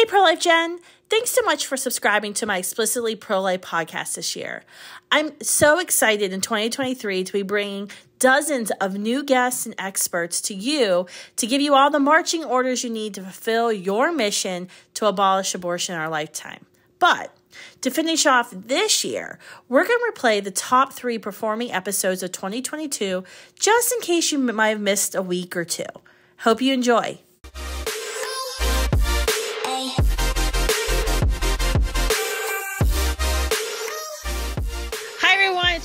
Hey, Pro-Life Jen. Thanks so much for subscribing to my Explicitly Pro-Life podcast this year. I'm so excited in 2023 to be bringing dozens of new guests and experts to you to give you all the marching orders you need to fulfill your mission to abolish abortion in our lifetime. But to finish off this year, we're going to replay the top 3 performing episodes of 2022 just in case you might have missed a week or two. Hope you enjoy.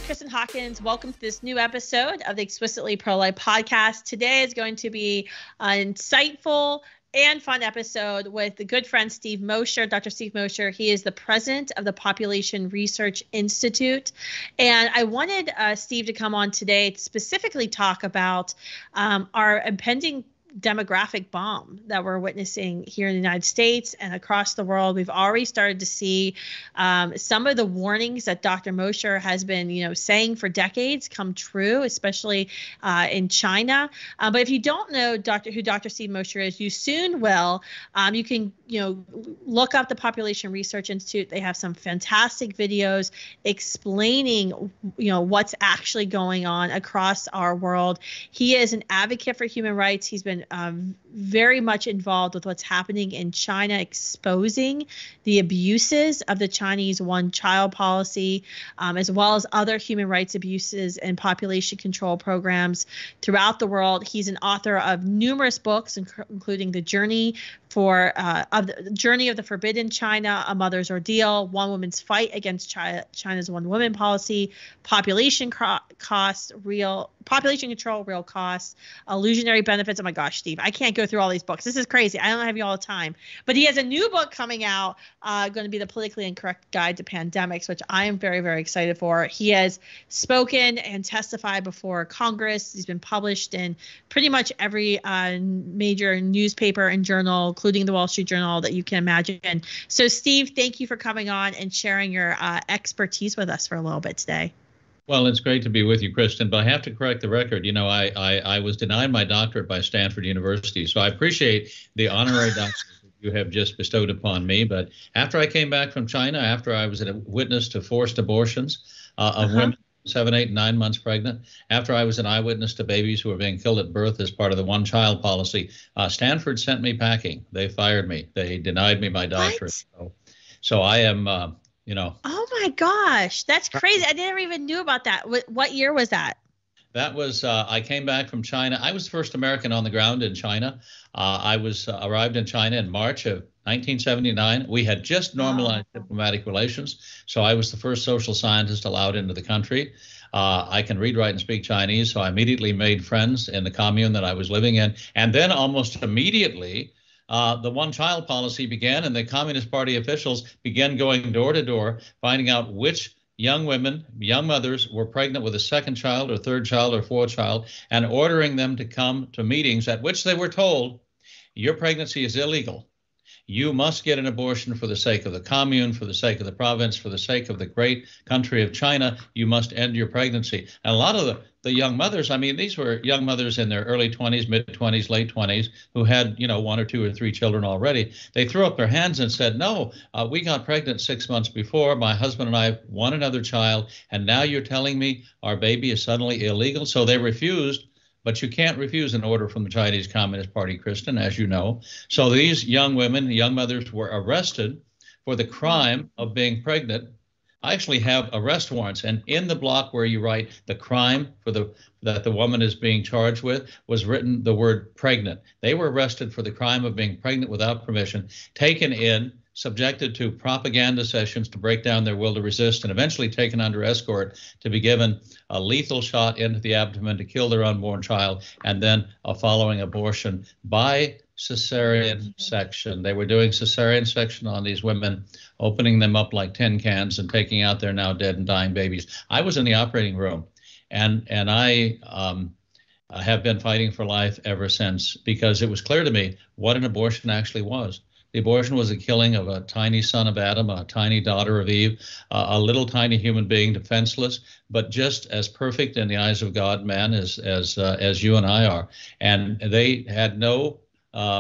Kristan Hawkins. Welcome to this new episode of the Explicitly Pro-Life podcast. Today is going to be an insightful and fun episode with the good friend Steve Mosher, Dr. Steve Mosher. He is the president of the Population Research Institute. And I wanted Steve to come on today to specifically talk about our impending demographic bomb that we're witnessing here in the United States and across the world. We've already started to see some of the warnings that Dr. Mosher has been, saying for decades come true, especially in China. But if you don't know who Dr. Steve Mosher is, you soon will. You can, look up the Population Research Institute. They have some fantastic videos explaining, what's actually going on across our world. He is an advocate for human rights. He's been very much involved with what's happening in China, exposing the abuses of the Chinese one-child policy, as well as other human rights abuses and population control programs throughout the world. He's an author of numerous books, including The Journey of the Forbidden China, A Mother's Ordeal, One Woman's Fight Against China's One Woman Policy, Population Control, Real Costs, Illusionary Benefits. Oh my gosh, Steve, I can't go through all these books. This is crazy. I don't have you all the time. But he has a new book coming out, going to be The Politically Incorrect Guide to Pandemics, which I am very, very excited for. He has spoken and testified before Congress. He's been published in pretty much every major newspaper and journal, including the Wall Street Journal, that you can imagine. So, Steve, thank you for coming on and sharing your expertise with us for a little bit today. Well, it's great to be with you, Kristan, but I have to correct the record. I was denied my doctorate by Stanford University, so I appreciate the honorary doctorate that you have just bestowed upon me. But after I came back from China, after I was a witness to forced abortions of women 7, 8, 9 months pregnant, after I was an eyewitness to babies who were being killed at birth as part of the one-child policy, Stanford sent me packing. They fired me. They denied me my doctorate. So I am... Oh my gosh, that's crazy. I never even knew about that. What year was that? That was, I came back from China. I was the first American on the ground in China. I arrived in China in March of 1979. We had just normalized diplomatic relations. So I was the first social scientist allowed into the country. I can read, write, and speak Chinese. So I immediately made friends in the commune that I was living in. And then almost immediately, the one-child policy began, and the Communist Party officials began going door to door, finding out which young women, young mothers, were pregnant with a second child or third child or fourth child, and ordering them to come to meetings at which they were told, your pregnancy is illegal. You must get an abortion for the sake of the commune, for the sake of the province, for the sake of the great country of China. You must end your pregnancy. And a lot of the young mothers, these were young mothers in their early 20s, mid-20s, late 20s, who had, 1 or 2 or 3 children already. They threw up their hands and said, no, we got pregnant 6 months before. My husband and I want another child. And now you're telling me our baby is suddenly illegal? So they refused. But you can't refuse an order from the Chinese Communist Party, Kristan, as you know. So these young women, young mothers, were arrested for the crime of being pregnant. I actually have arrest warrants, and in the block where you write the crime that the woman is being charged with was written the word pregnant. They were arrested for the crime of being pregnant without permission, taken in, subjected to propaganda sessions to break down their will to resist, and eventually taken under escort to be given a lethal shot into the abdomen to kill their unborn child, and then a following abortion by cesarean section. They were doing cesarean section on these women, opening them up like tin cans and taking out their now dead and dying babies. I was in the operating room, and I have been fighting for life ever since, because it was clear to me what an abortion actually was. The abortion was a killing of a tiny son of Adam, a tiny daughter of Eve, a little tiny human being, defenseless, but just as perfect in the eyes of God, man, as you and I are. And they had no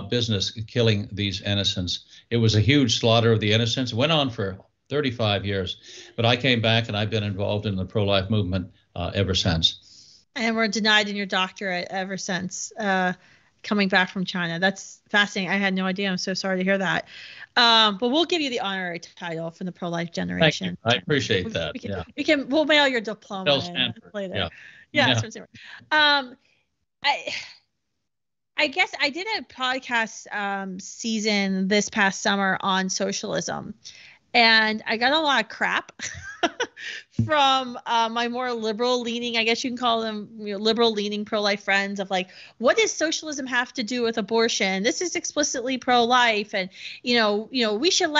business killing these innocents. It was a huge slaughter of the innocents. It went on for 35 years. But I came back and I've been involved in the pro-life movement ever since. And we're denied in your doctorate ever since coming back from China. That's fascinating. I had no idea. I'm so sorry to hear that. But we'll give you the honorary title from the pro-life generation. Thank you. I appreciate that. We'll mail your diploma later. Yeah. I guess I did a podcast season this past summer on socialism, and I got a lot of crap from my more liberal leaning, I guess you can call them, liberal leaning pro-life friends, of like, what does socialism have to do with abortion? This is explicitly pro-life, and we should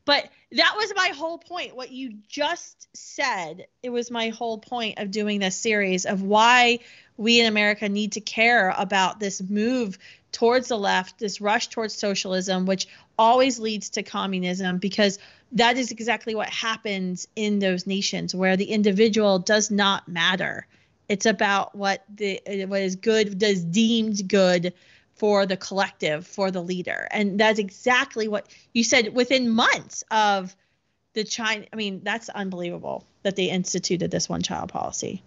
but that was my whole point. What you just said, it was my whole point of doing this series, of why we in America need to care about this move towards the left, this rush towards socialism, which always leads to communism, because that is exactly what happens in those nations where the individual does not matter. It's about what is good, is deemed good for the collective, for the leader. And that's exactly what you said within months of the China. I mean, that's unbelievable that they instituted this one-child policy.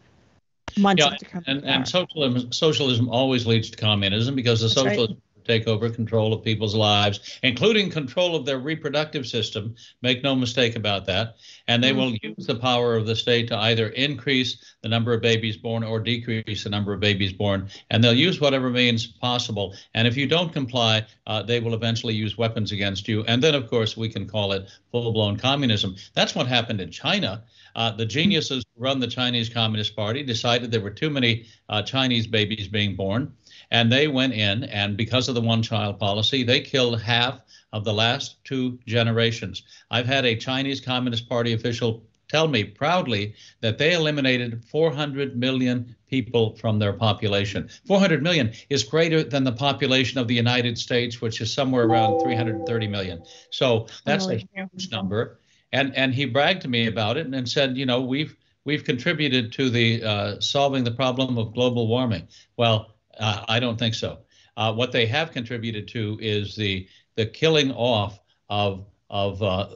And socialism always leads to communism, because the socialists take over control of people's lives, including control of their reproductive system. Make no mistake about that. And they will use the power of the state to either increase the number of babies born or decrease the number of babies born. And they'll use whatever means possible. And if you don't comply, they will eventually use weapons against you. And then, of course, we can call it full-blown communism. That's what happened in China. The geniuses who run the Chinese Communist Party decided there were too many Chinese babies being born. And they went in, and because of the one-child policy, they killed half of the last 2 generations. I've had a Chinese Communist Party official tell me proudly that they eliminated 400 million people from their population. 400 million is greater than the population of the United States, which is somewhere around 330 million. So that's a huge number. And he bragged to me about it and said, we've contributed to the solving the problem of global warming. Well, I don't think so. What they have contributed to is the killing off of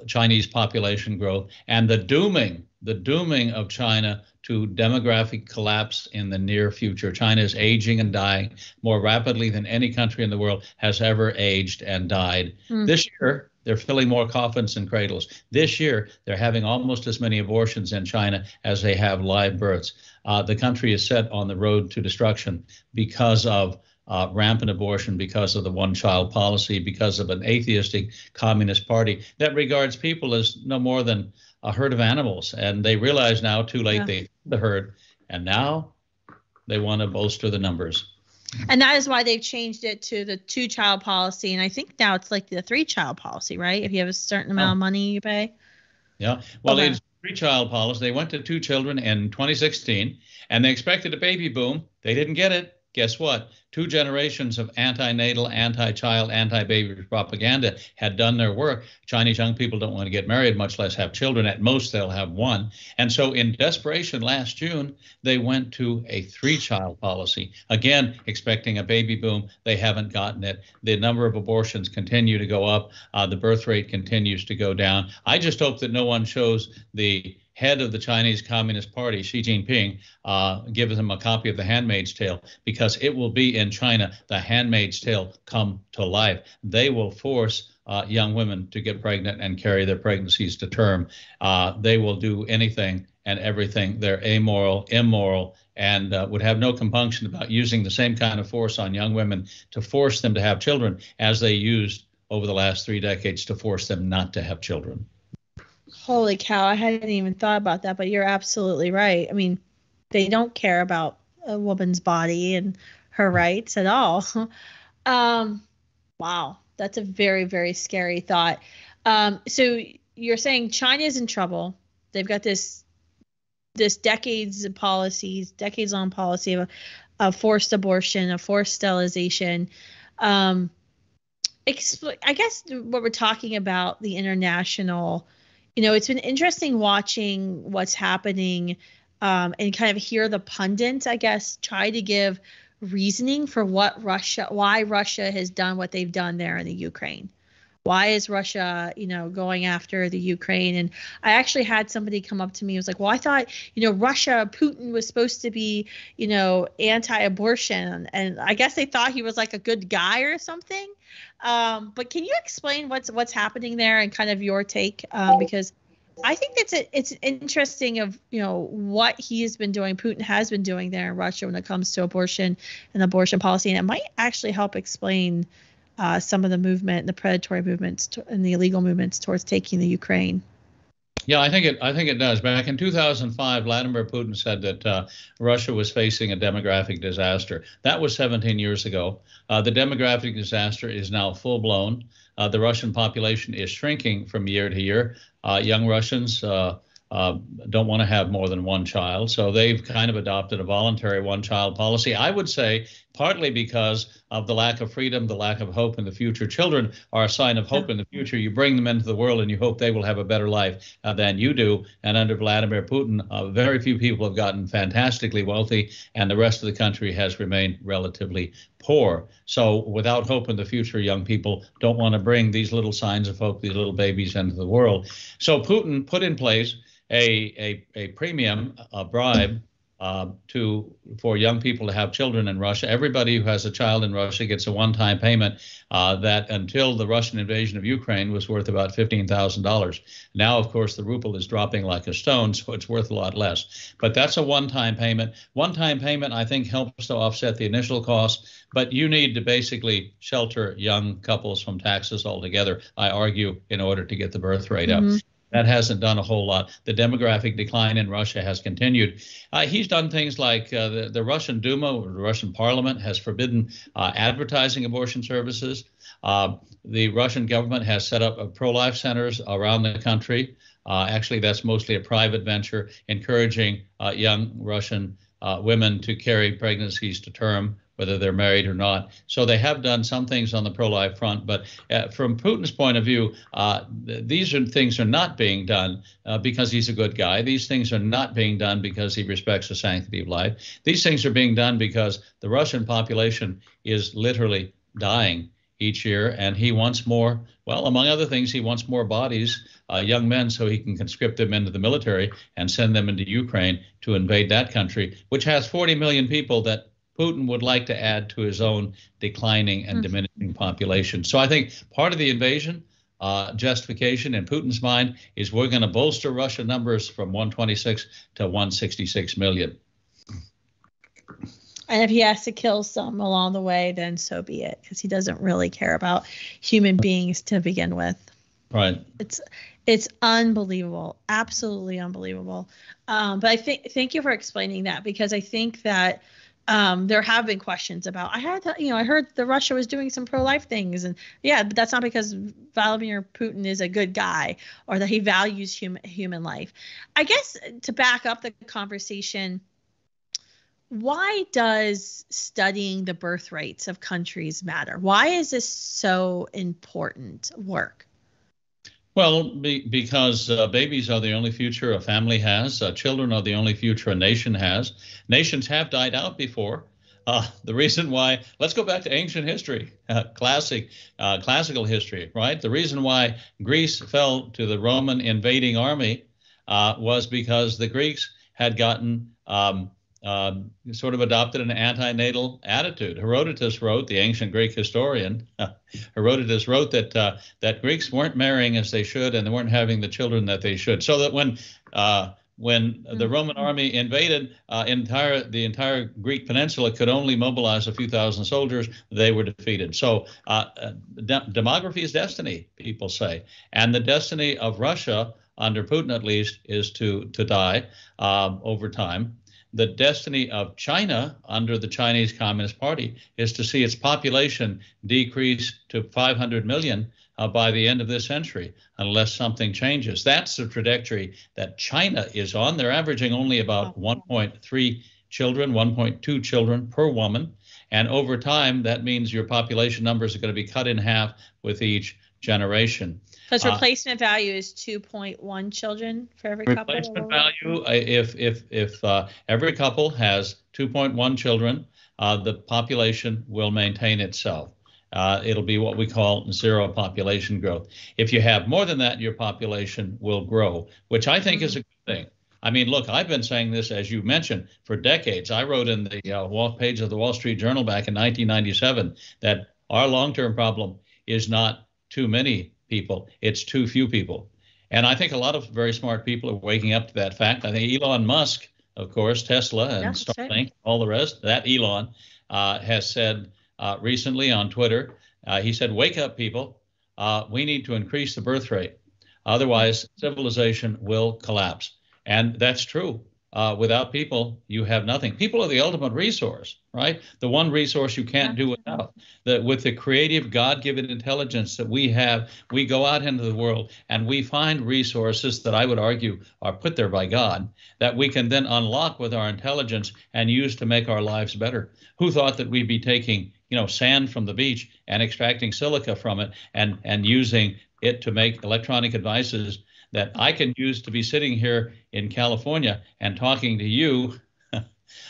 Chinese population growth and the dooming of China to demographic collapse in the near future. China is aging and dying more rapidly than any country in the world has ever aged and died. This year, they're filling more coffins and cradles. This year, they're having almost as many abortions in China as they have live births. The country is set on the road to destruction because of rampant abortion, because of the one-child policy, because of an atheistic communist party that regards people as no more than a herd of animals. And they realize now, too late, they the herd, and now they want to bolster the numbers. And that is why they've changed it to the 2-child policy. And I think now it's like the 3-child policy, right? If you have a certain amount of money you pay. Yeah. Well, it's 3-child policy. They went to 2 children in 2016, and they expected a baby boom. They didn't get it. Guess what? 2 generations of anti-natal, anti-child, anti-baby propaganda had done their work. Chinese young people don't want to get married, much less have children. At most, they'll have 1. And so in desperation last June, they went to a 3-child policy. Again, expecting a baby boom. They haven't gotten it. The number of abortions continue to go up. The birth rate continues to go down. I just hope that no one shows the head of the Chinese Communist Party, Xi Jinping, gives him a copy of The Handmaid's Tale, because it will be in China, The Handmaid's Tale come to life. They will force young women to get pregnant and carry their pregnancies to term. They will do anything and everything. They're amoral, immoral, and would have no compunction about using the same kind of force on young women to force them to have children as they used over the last 3 decades to force them not to have children. Holy cow, I hadn't even thought about that, but you're absolutely right. I mean, they don't care about a woman's body and her rights at all. Wow, that's a very, very scary thought. So you're saying China's in trouble. They've got this decades-long policy of forced abortion, of forced sterilization. I guess what we're talking about, the international, it's been interesting watching what's happening and kind of hear the pundits, I guess, try to give reasoning for why Russia has done what they've done there in the Ukraine. Why is Russia, going after the Ukraine? And I actually had somebody come up to me and was like, well, I thought, Russia, Putin was supposed to be, anti-abortion. And I guess they thought he was like a good guy or something. But can you explain what's happening there and kind of your take? Because I think it's interesting of, what he has been doing, Putin has been doing there in Russia when it comes to abortion and abortion policy. And it might actually help explain some of the movement, the predatory movements and the illegal movements towards taking the Ukraine. Yeah, I think it does. Back in 2005, Vladimir Putin said that Russia was facing a demographic disaster. That was 17 years ago. The demographic disaster is now full blown. The Russian population is shrinking from year to year. Young Russians don't want to have more than one child, so they've kind of adopted a voluntary one-child policy. I would say partly because of the lack of freedom, the lack of hope in the future. Children are a sign of hope in the future. You bring them into the world and you hope they will have a better life than you do. And under Vladimir Putin, very few people have gotten fantastically wealthy, and the rest of the country has remained relatively poor. So without hope in the future, young people don't want to bring these little signs of hope, these little babies into the world. So Putin put in place a premium, a bribe for young people to have children in Russia. Everybody who has a child in Russia gets a one-time payment that until the Russian invasion of Ukraine was worth about $15,000. Now, of course, the ruble is dropping like a stone, so it's worth a lot less. But that's a one-time payment. One-time payment, I think, helps to offset the initial cost, but you need to basically shelter young couples from taxes altogether, I argue, in order to get the birth rate up. That hasn't done a whole lot. The demographic decline in Russia has continued. He's done things like the Russian Duma, or the Russian parliament, has forbidden advertising abortion services. The Russian government has set up pro-life centers around the country. Actually, that's mostly a private venture, encouraging young Russian women to carry pregnancies to term, whether they're married or not. So they have done some things on the pro-life front, but from Putin's point of view, these things are not being done because he's a good guy. These things are not being done because he respects the sanctity of life. These things are being done because the Russian population is literally dying each year, and he wants more. Well, among other things, he wants more bodies, young men, so he can conscript them into the military and send them into Ukraine to invade that country, which has 40 million people that Putin would like to add to his own declining and diminishing population. So I think part of the invasion justification in Putin's mind is we're going to bolster Russia numbers from 126 to 166 million. And if he has to kill some along the way, then so be it, because he doesn't really care about human beings to begin with. Right. It's unbelievable, absolutely unbelievable. But I thank you for explaining that, because I think that there have been questions about. I heard that Russia was doing some pro-life things, and yeah, but that's not because Vladimir Putin is a good guy or that he values human life. I guess to back up the conversation, why does studying the birth rates of countries matter? Why is this so important work? Well, because babies are the only future a family has. Children are the only future a nation has. Nations have died out before. The reason why, let's go back to ancient history, classical history, right? The reason why Greece fell to the Roman invading army was because the Greeks had gotten sort of adopted an antinatal attitude. Herodotus wrote, the ancient Greek historian, Herodotus wrote that Greeks weren't marrying as they should, and they weren't having the children that they should. So that when the Roman army invaded, the entire Greek peninsula could only mobilize a few thousand soldiers. They were defeated. So demography is destiny, people say. And the destiny of Russia, under Putin at least, is to die over time. The destiny of China under the Chinese Communist Party is to see its population decrease to 500 million by the end of this century, unless something changes. That's the trajectory that China is on. They're averaging only about 1.3 children, 1.2 children per woman. And over time, that means your population numbers are going to be cut in half with each generation. Because replacement value is 2.1 children for every couple. Replacement value, if every couple has 2.1 children, the population will maintain itself. It'll be what we call zero population growth. If you have more than that, your population will grow, which I think is a good thing. I mean, look, I've been saying this, as you mentioned, for decades. I wrote in the wall page of the Wall Street Journal back in 1997 that our long-term problem is not too many people, it's too few people. And I think a lot of very smart people are waking up to that fact. I think Elon Musk, of course, Tesla and Starlink, right, all the rest, that Elon has said recently on Twitter, he said, wake up, people. We need to increase the birth rate. Otherwise, civilization will collapse. And that's true. Without people, you have nothing. People are the ultimate resource, right? The one resource you can't do without. With the creative, God-given intelligence that we have, we go out into the world and we find resources that I would argue are put there by God that we can then unlock with our intelligence and use to make our lives better. Who thought that we'd be taking, sand from the beach and extracting silica from it and using it to make electronic devices that I can use to be sitting here in California and talking to you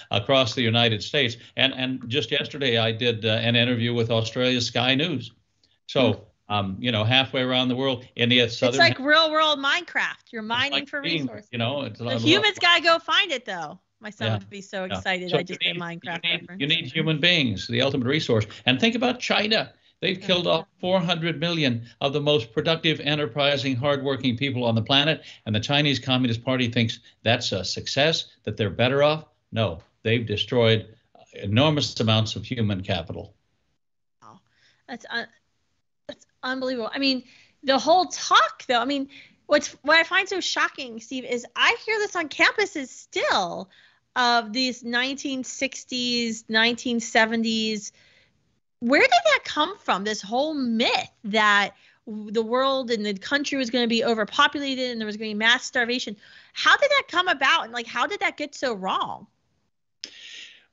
across the United States. And just yesterday, I did an interview with Australia's Sky News. So, halfway around the world in the southern. It's like real world Minecraft. You're mining for resources. The humans got to go find it, though. My son would be so excited. So I just did Minecraft. You need human beings, the ultimate resource. And think about China. They've killed off 400 million of the most productive, enterprising, hardworking people on the planet. And the Chinese Communist Party thinks that's a success, that they're better off. No, they've destroyed enormous amounts of human capital. Wow. That's unbelievable. I mean, the whole talk, though, what I find so shocking, Steve, is I hear this on campuses still of these 1960s, 1970s. Where did that come from? This whole myth that the world and the country was going to be overpopulated and there was going to be mass starvation. How did that come about? And how did that get so wrong?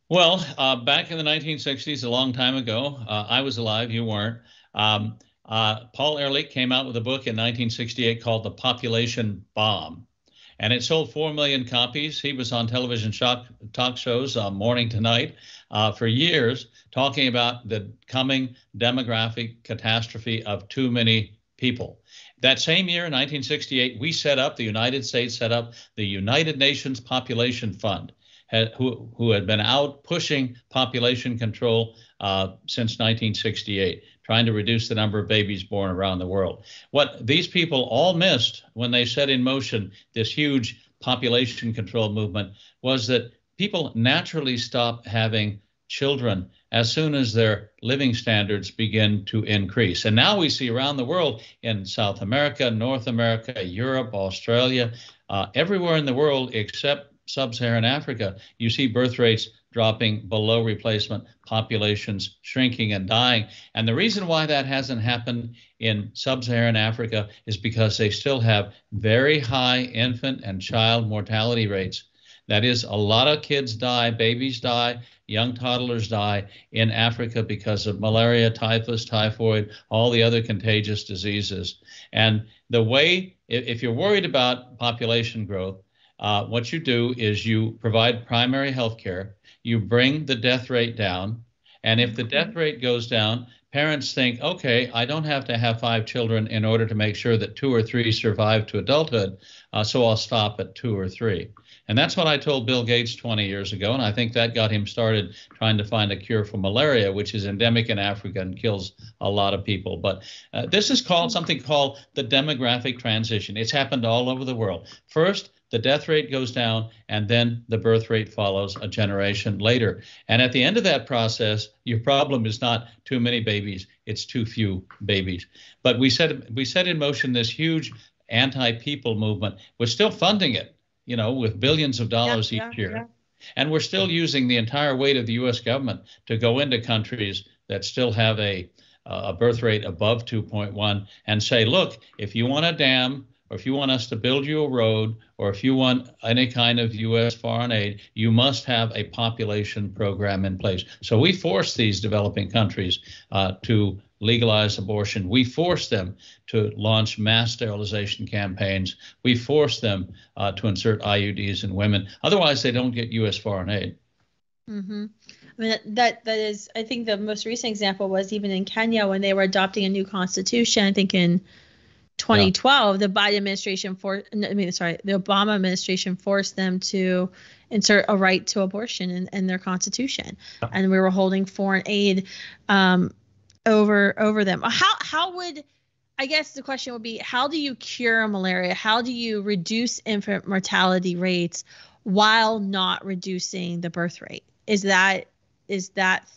Well, back in the 1960s, a long time ago, I was alive, you weren't. Paul Ehrlich came out with a book in 1968 called The Population Bomb. And it sold 4 million copies. He was on television talk shows morning to night for years, talking about the coming demographic catastrophe of too many people. That same year, 1968, the United States set up the United Nations Population Fund, who had been out pushing population control since 1968, trying to reduce the number of babies born around the world. What these people all missed when they set in motion this huge population control movement was that people naturally stop having children as soon as their living standards begin to increase. And now we see around the world, in South America, North America, Europe, Australia, everywhere in the world except sub-Saharan Africa, you see birth rates dropping below replacement, populations shrinking and dying. And the reason why that hasn't happened in sub-Saharan Africa is because they still have very high infant and child mortality rates. That is, a lot of kids die, babies die, young toddlers die in Africa because of malaria, typhus, typhoid, all the other contagious diseases. And the way, if you're worried about population growth, what you do is you provide primary health care, you bring the death rate down, and if the death rate goes down, parents think, okay, I don't have to have 5 children in order to make sure that 2 or 3 survive to adulthood, so I'll stop at 2 or 3. And that's what I told Bill Gates 20 years ago, and I think that got him started trying to find a cure for malaria, which is endemic in Africa and kills a lot of people. But this is something called the demographic transition. It's happened all over the world. First, the death rate goes down, and then the birth rate follows a generation later. And at the end of that process, your problem is not too many babies, it's too few babies. But we set in motion this huge anti-people movement. We're still funding it, with billions of dollars each year. Yeah. And we're still using the entire weight of the U.S. government to go into countries that still have a birth rate above 2.1 and say, look, if you want a dam, or if you want us to build you a road, or if you want any kind of U.S. foreign aid, you must have a population program in place. So we force these developing countries to legalize abortion. We force them to launch mass sterilization campaigns. We force them to insert IUDs in women. Otherwise, they don't get U.S. foreign aid. Mm-hmm. I mean, that is, I think the most recent example was even in Kenya when they were adopting a new constitution. I think in Yeah. 2012, the Biden administration the Obama administration forced them to insert a right to abortion in their constitution, and we were holding foreign aid over them. How would, I guess the question would be, how do you cure malaria? How do you reduce infant mortality rates while not reducing the birth rate? Is that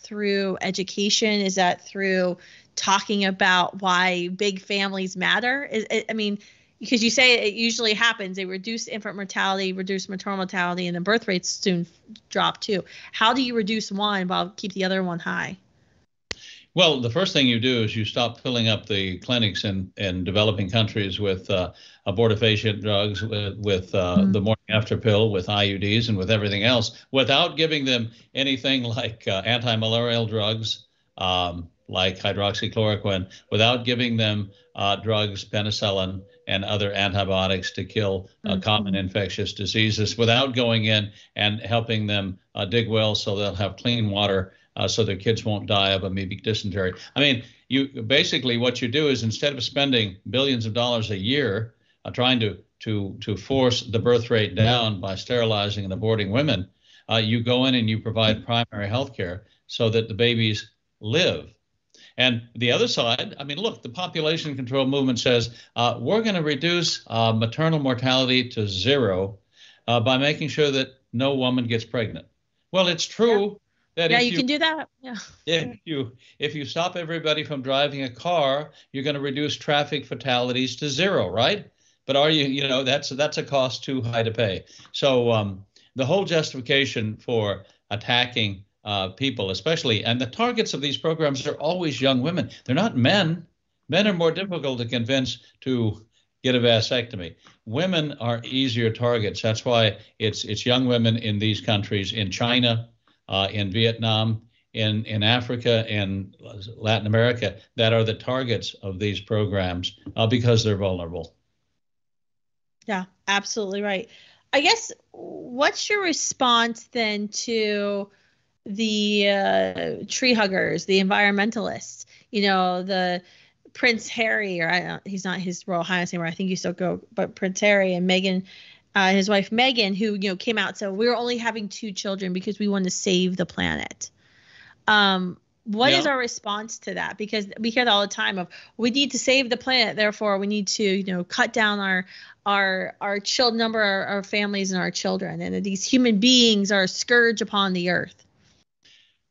through education? Is that through talking about why big families matter? I mean, because you say it usually happens, they reduce infant mortality, reduce maternal mortality, and the birth rates soon drop too. How do you reduce one while keep the other one high? Well, the first thing you do is you stop filling up the clinics in developing countries with abortifacient drugs, with the morning after pill, with IUDs, and with everything else, without giving them anything like anti-malarial drugs, like hydroxychloroquine, without giving them drugs, penicillin, and other antibiotics to kill common infectious diseases, without going in and helping them dig wells so they'll have clean water. So their kids won't die of amoebic dysentery. I mean, you basically, what you do is, instead of spending billions of dollars a year trying to force the birth rate down by sterilizing and aborting women, you go in and you provide primary health care so that the babies live. And the other side, I mean, look, the population control movement says we're going to reduce maternal mortality to zero by making sure that no woman gets pregnant. Well, it's true. Yeah. That yeah, if you can do that. Yeah. If you stop everybody from driving a car, you're going to reduce traffic fatalities to zero, right? But that's a cost too high to pay. So the whole justification for attacking people, especially, and the targets of these programs are always young women. They're not men. Men are more difficult to convince to get a vasectomy. Women are easier targets. That's why it's young women in these countries, in China, in Vietnam, in Africa, and Latin America, that are the targets of these programs because they're vulnerable. Yeah, absolutely right. I guess, what's your response then to the tree huggers, the environmentalists? The Prince Harry, or he's not His Royal Highness anymore. I think you still go, but Prince Harry and Meghan, his wife Meghan, who came out and said we're only having 2 children because we want to save the planet. What is our response to that? Because we hear that all the time of, we need to save the planet, therefore we need to cut down our child number, our families and our children, and these human beings are a scourge upon the earth.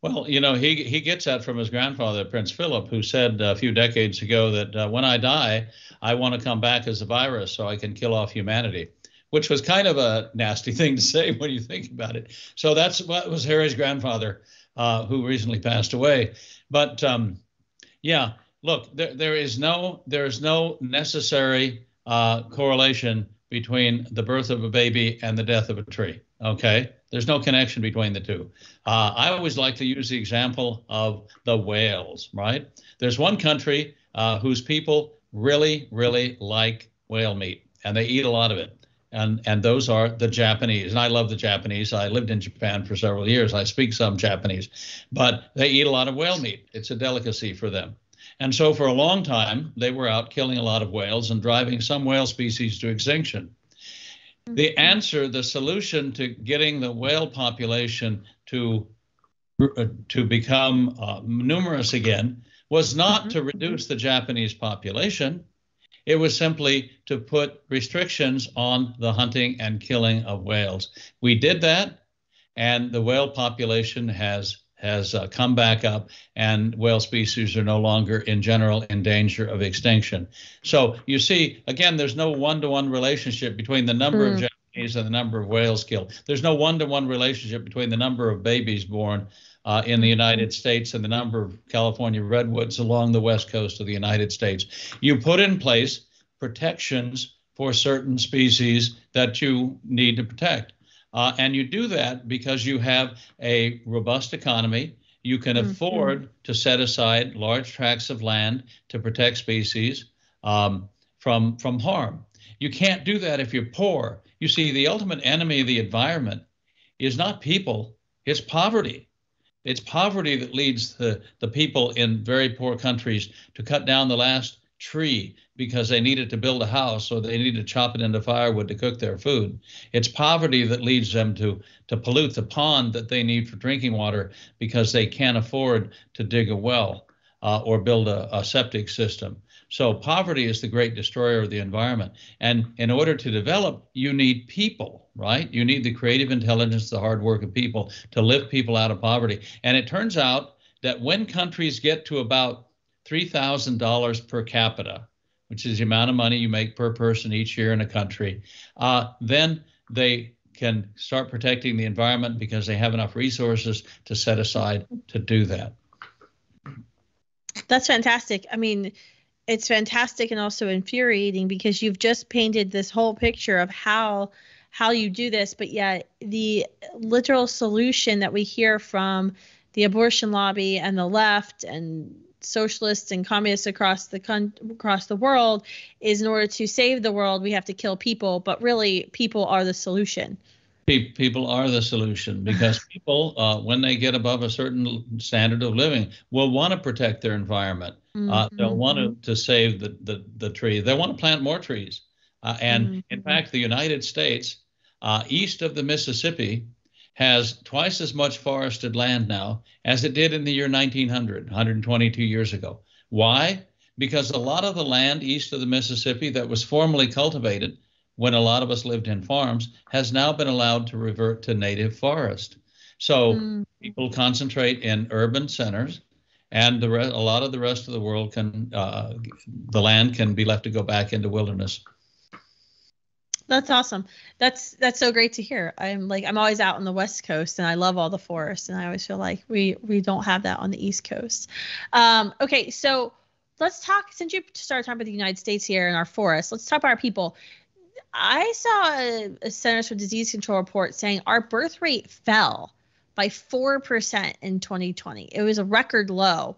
Well, he gets that from his grandfather, Prince Philip, who said a few decades ago that when I die, I want to come back as a virus so I can kill off humanity, which was kind of a nasty thing to say when you think about it. So that's what was Harry's grandfather, who recently passed away. But yeah, look, there is no necessary correlation between the birth of a baby and the death of a tree. Okay, there's no connection between the two. I always like to use the example of the whales. Right? There's one country whose people really, really like whale meat, and they eat a lot of it. And those are the Japanese. And I love the Japanese. I lived in Japan for several years. I speak some Japanese, but they eat a lot of whale meat. It's a delicacy for them. And so for a long time, they were out killing a lot of whales and driving some whale species to extinction. The answer, the solution to getting the whale population to become numerous again was not to reduce the Japanese population. It was simply to put restrictions on the hunting and killing of whales. We did that, and the whale population has come back up, and whale species are no longer, in general, in danger of extinction. So you see, again, there's no one-to-one relationship between the number of Japanese and the number of whales killed. There's no one-to-one relationship between the number of babies born in the United States and the number of California redwoods along the west coast of the United States. You put in place protections for certain species that you need to protect. And you do that because you have a robust economy. You can afford to set aside large tracts of land to protect species from harm. You can't do that if you're poor. You see, the ultimate enemy of the environment is not people, it's poverty. It's poverty that leads the people in very poor countries to cut down the last tree because they needed to build a house or they needed to chop it into firewood to cook their food. It's poverty that leads them to pollute the pond that they need for drinking water because they can't afford to dig a well or build a septic system. So poverty is the great destroyer of the environment. And in order to develop, you need people, right? You need the creative intelligence, the hard work of people to lift people out of poverty. And it turns out that when countries get to about $3,000 per capita, which is the amount of money you make per person each year in a country, then they can start protecting the environment because they have enough resources to set aside to do that. That's fantastic. I mean, it's fantastic and also infuriating because you've just painted this whole picture of how you do this, but yet the literal solution that we hear from the abortion lobby and the left and socialists and communists across the world is in order to save the world, we have to kill people, but really people are the solution. People are the solution because people, when they get above a certain standard of living, will want to protect their environment. They'll want to save the tree. They want to plant more trees. And in fact, the United States, east of the Mississippi, has twice as much forested land now as it did in the year 1900, 122 years ago. Why? Because a lot of the land east of the Mississippi that was formerly cultivated when a lot of us lived in farms has now been allowed to revert to native forest. So people concentrate in urban centers, and a lot of the rest of the world the land can be left to go back into wilderness. That's awesome. That's so great to hear. I'm always out on the West Coast and I love all the forests, and I always feel like we don't have that on the East Coast. Okay, so let's talk, since you started talking about the United States here and our forests, let's talk about our people. I saw a Centers for Disease Control report saying our birth rate fell by 4% in 2020. It was a record low.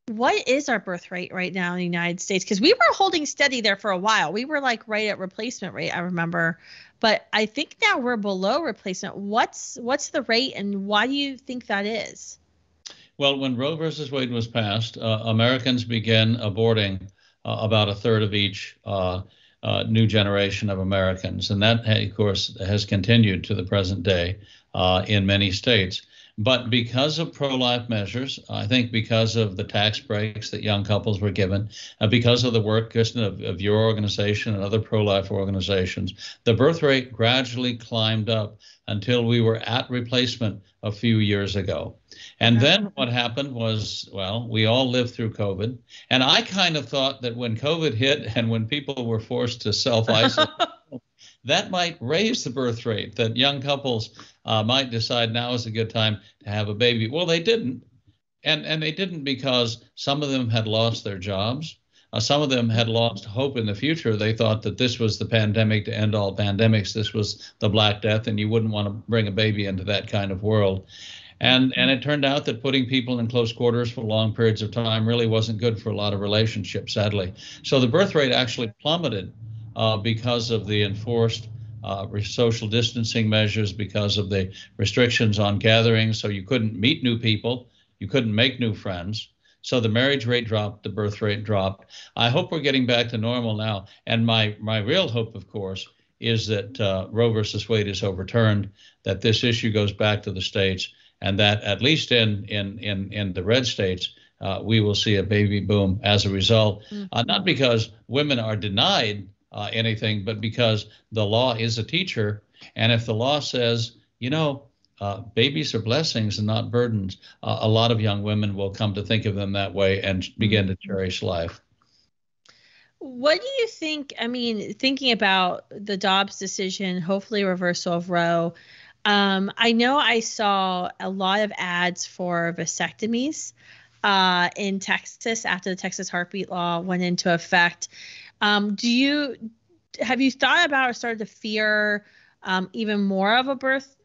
What is our birth rate right now in the United States? Because we were holding steady there for a while. We were like right at replacement rate, I remember. But I think now we're below replacement. What's the rate, and why do you think that is? Well, when Roe versus Wade was passed, Americans began aborting about a third of each new generation of Americans. And that, of course, has continued to the present day in many states. But because of pro-life measures, I think because of the tax breaks that young couples were given, because of the work, Kristan, of your organization and other pro-life organizations, the birth rate gradually climbed up until we were at replacement a few years ago. And then what happened was, well, we all lived through COVID. And I kind of thought that when COVID hit and when people were forced to self-isolate, that might raise the birth rate, that young couples might decide now is a good time to have a baby. Well, they didn't. And they didn't because some of them had lost their jobs. Some of them had lost hope in the future. They thought that this was the pandemic to end all pandemics. This was the Black Death, and you wouldn't want to bring a baby into that kind of world. And it turned out that putting people in close quarters for long periods of time really wasn't good for a lot of relationships, sadly. So the birth rate actually plummeted because of the enforced social distancing measures, because of the restrictions on gatherings. So you couldn't meet new people, you couldn't make new friends. So the marriage rate dropped, the birth rate dropped. I hope we're getting back to normal now. And my real hope, of course, is that Roe versus Wade is overturned, that this issue goes back to the states, and that at least in the red states, we will see a baby boom as a result, not because women are denied anything, but because the law is a teacher. And if the law says, babies are blessings and not burdens, a lot of young women will come to think of them that way and begin to cherish life. What do you think? I mean, thinking about the Dobbs decision, hopefully reversal of Roe, I know I saw a lot of ads for vasectomies in Texas after the Texas heartbeat law went into effect. Have you thought about or started to fear even more of a birth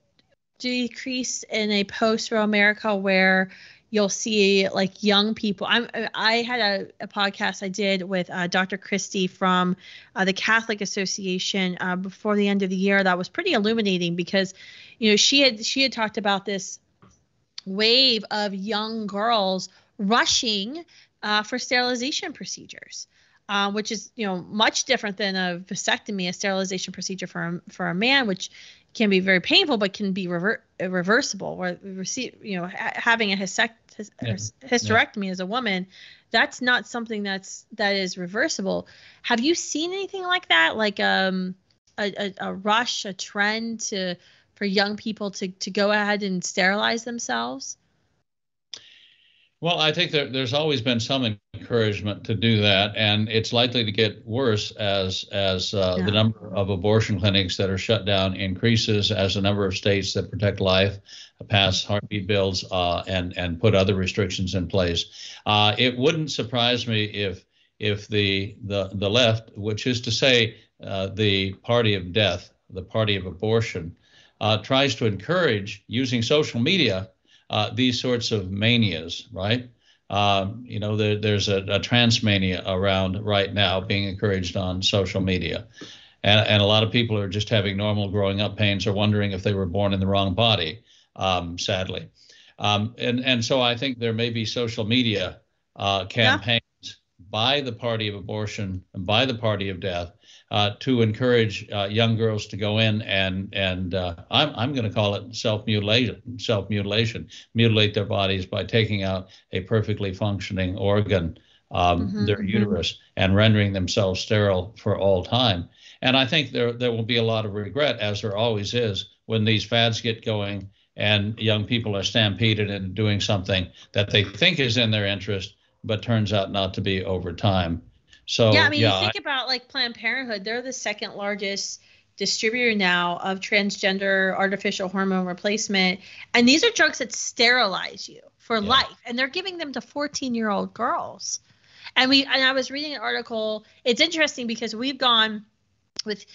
decrease in a post-Roe America where you'll see like young people? I had a podcast I did with Dr. Christie from the Catholic Association before the end of the year that was pretty illuminating because, she had talked about this wave of young girls rushing for sterilization procedures, which is, much different than a vasectomy, a sterilization procedure for a man, which can be very painful, but can be reversible. Where having a Yeah. hysterectomy as a woman, that's not something that is reversible. Have you seen anything like that? Like a rush, a trend for young people to go ahead and sterilize themselves? Well, I think there's always been some encouragement to do that, and it's likely to get worse as the Yeah. number of abortion clinics that are shut down increases, as the number of states that protect life pass heartbeat bills and put other restrictions in place. It wouldn't surprise me if the left, which is to say the party of death, the party of abortion, tries to encourage using social media these sorts of manias, right? There's a trans mania around right now being encouraged on social media. And a lot of people are just having normal growing up pains or wondering if they were born in the wrong body, sadly. And so I think there may be social media campaigns by the party of abortion and by the party of death to encourage young girls to go in and I'm going to call it self-mutilation, mutilate their bodies by taking out a perfectly functioning organ, their uterus, and rendering themselves sterile for all time. And I think there will be a lot of regret, as there always is, when these fads get going and young people are stampeded into doing something that they think is in their interest, but turns out not to be over time. So Yeah, I mean, you think about like Planned Parenthood, they're the second largest distributor now of transgender artificial hormone replacement. And these are drugs that sterilize you for life. And they're giving them to 14-year-old girls. And I was reading an article. It's interesting because we've gone with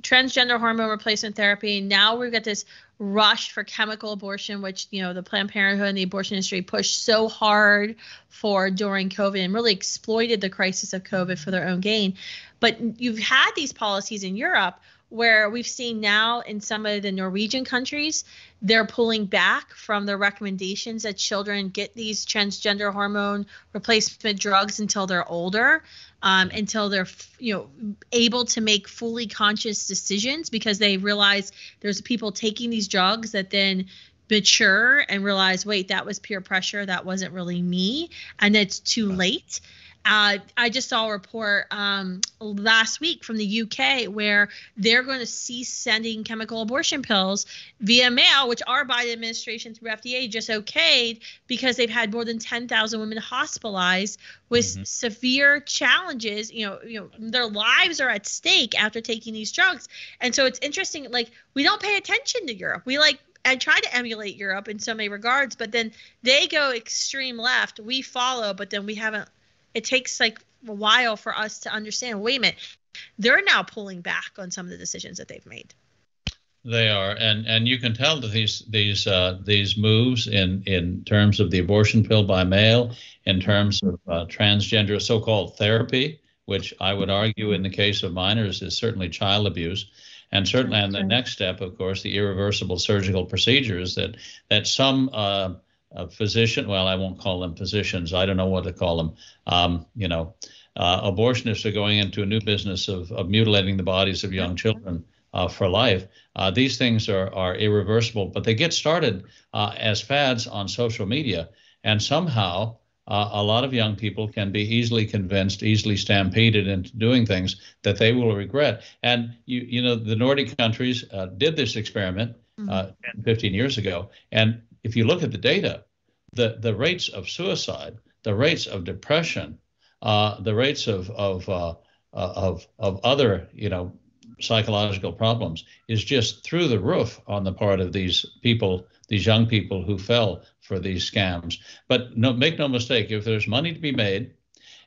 transgender hormone replacement therapy. Now we've got this rush for chemical abortion, which, the Planned Parenthood and the abortion industry pushed so hard for during COVID and really exploited the crisis of COVID for their own gain. But you've had these policies in Europe where we've seen now in some of the Norwegian countries, they're pulling back from the recommendations that children get these transgender hormone replacement drugs until they're older, until they're, able to make fully conscious decisions, because they realize there's people taking these drugs that then mature and realize, wait, that was peer pressure. That wasn't really me. And it's too late. I just saw a report last week from the UK where they're going to cease sending chemical abortion pills via mail, which our Biden administration through FDA just okayed, because they've had more than 10,000 women hospitalized with severe challenges. Their lives are at stake after taking these drugs. And so it's interesting, like, we don't pay attention to Europe. I try to emulate Europe in so many regards, but then they go extreme left. We follow, but then we haven't. It takes like a while for us to understand, wait a minute, they're now pulling back on some of the decisions that they've made. They are, and you can tell that these moves in terms of the abortion pill by mail, in terms of transgender so-called therapy, which I would argue in the case of minors is certainly child abuse, and certainly the next step, of course, the irreversible surgical procedures that some physician, well, I won't call them physicians, I don't know what to call them, abortionists are going into a new business of mutilating the bodies of young children for life. These things are irreversible, but they get started as fads on social media, and somehow a lot of young people can be easily convinced, easily stampeded into doing things that they will regret. And the Nordic countries did this experiment 10, 15 years ago, and if you look at the data, the rates of suicide, the rates of depression, the rates of other psychological problems is just through the roof on the part of these people, these young people who fell for these scams. But make no mistake, if there's money to be made,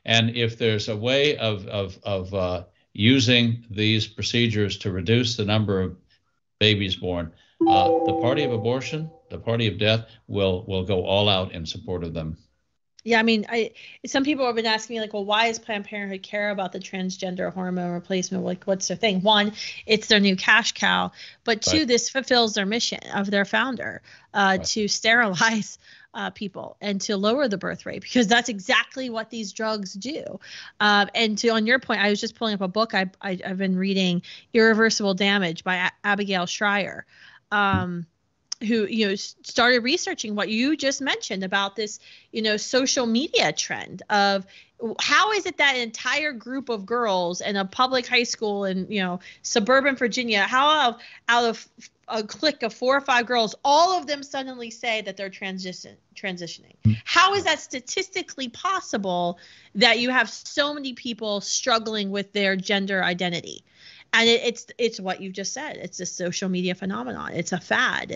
and if there's a way of using these procedures to reduce the number of babies born, the party of abortion, the party of death will go all out in support of them. Yeah, I mean, some people have been asking me like, well, why does Planned Parenthood care about the transgender hormone replacement? Like, what's their thing? One, it's their new cash cow, but Right. two, this fulfills their mission of their founder, Right. to sterilize people and to lower the birth rate, because that's exactly what these drugs do. And to on your point, I was just pulling up a book I've been reading, Irreversible Damage by Abigail Schreier. Who started researching what you just mentioned about this social media trend of how is it that an entire group of girls in a public high school in suburban Virginia, how out of a clique of 4 or 5 girls, all of them suddenly say that they're transitioning. How is that statistically possible that you have so many people struggling with their gender identity? And it's what you just said. It's a social media phenomenon. It's a fad.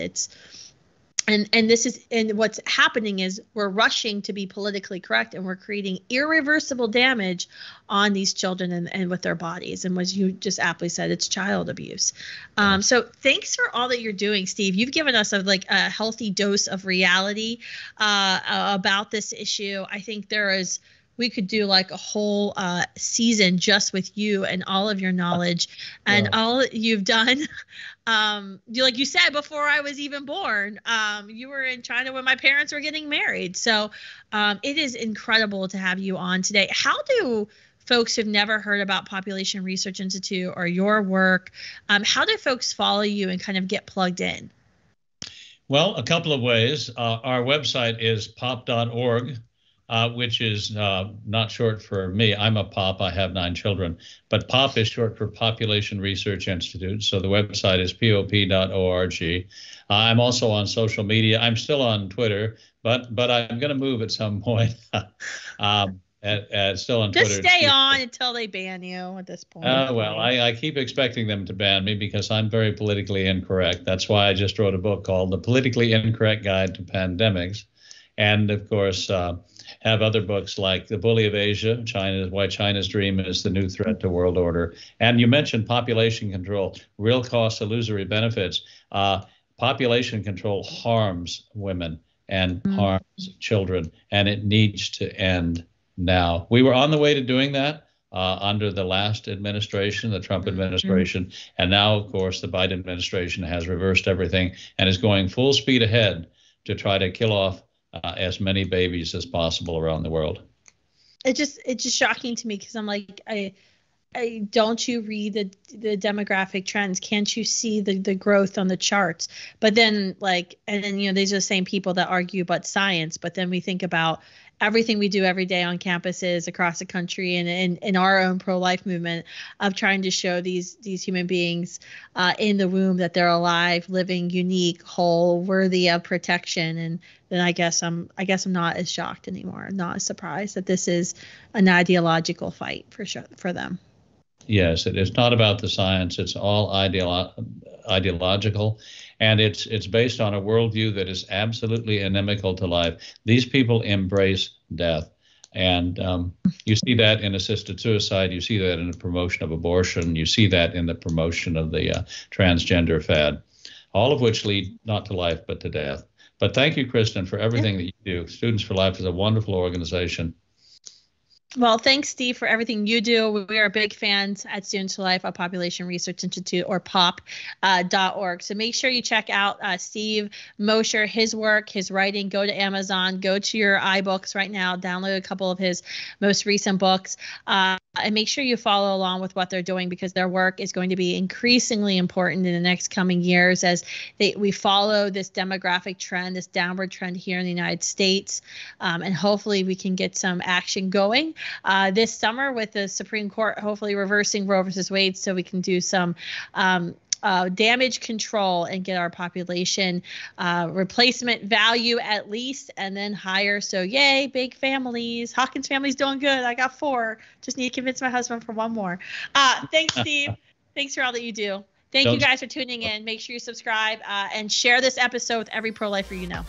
And what's happening is we're rushing to be politically correct, and we're creating irreversible damage on these children and with their bodies. And as you just aptly said, it's child abuse. So thanks for all that you're doing, Steve. You've given us a healthy dose of reality about this issue. I think we could do like a whole season just with you and all of your knowledge and all that you've done. Like you said, before I was even born, you were in China when my parents were getting married. So it is incredible to have you on today. How do folks who've never heard about Population Research Institute or your work, how do folks follow you and kind of get plugged in? Well, a couple of ways. Our website is pop.org. Which is not short for me. I'm a POP. I have 9 children. But POP is short for Population Research Institute. So the website is pop.org. I'm also on social media. I'm still on Twitter, but I'm going to move at some point. Still on Twitter. Just stay on until they ban you at this point. Well, I keep expecting them to ban me because I'm very politically incorrect. That's why I just wrote a book called The Politically Incorrect Guide to Pandemics. And, of course, have other books like The Bully of Asia, Why China's Dream is the New Threat to World Order. And you mentioned population control, real cost, illusory benefits. Population control harms women and harms children, and it needs to end now. We were on the way to doing that under the last administration, the Trump administration. And now, of course, the Biden administration has reversed everything and is going full speed ahead to try to kill off as many babies as possible around the world. It's just shocking to me because I'm like, I don't you read the demographic trends? Can't you see the growth on the charts? But then these are the same people that argue about science. But then we think about everything we do every day on campuses across the country and in our own pro-life movement of trying to show these human beings in the womb that they're alive, living, unique, whole, worthy of protection. And then I guess I'm not as shocked anymore. I'm not as surprised that this is an ideological fight for them. Yes, it is not about the science. It's all ideological, and it's based on a worldview that is absolutely inimical to life. These people embrace death, and you see that in assisted suicide. You see that in the promotion of abortion. You see that in the promotion of the transgender fad, all of which lead not to life but to death. But thank you, Kristan, for everything that you do. Students for Life is a wonderful organization. Well, thanks, Steve, for everything you do. We are big fans at Students for Life, Population Research Institute, or pop.org. So make sure you check out Steve Mosher, his work, his writing. Go to Amazon, go to your iBooks right now, download a couple of his most recent books, and make sure you follow along with what they're doing, because their work is going to be increasingly important in the next coming years as we follow this demographic trend, this downward trend here in the United States. And hopefully we can get some action going this summer with the Supreme Court hopefully reversing Roe versus Wade, so we can do some damage control and get our population replacement value at least, and then higher. So yay, big families. Hawkins family's doing good. I got 4. Just need to convince my husband for 1 more. Thanks, Steve. Thanks for all that you do. Thank you guys for tuning in. Make sure you subscribe and share this episode with every pro-lifer you know.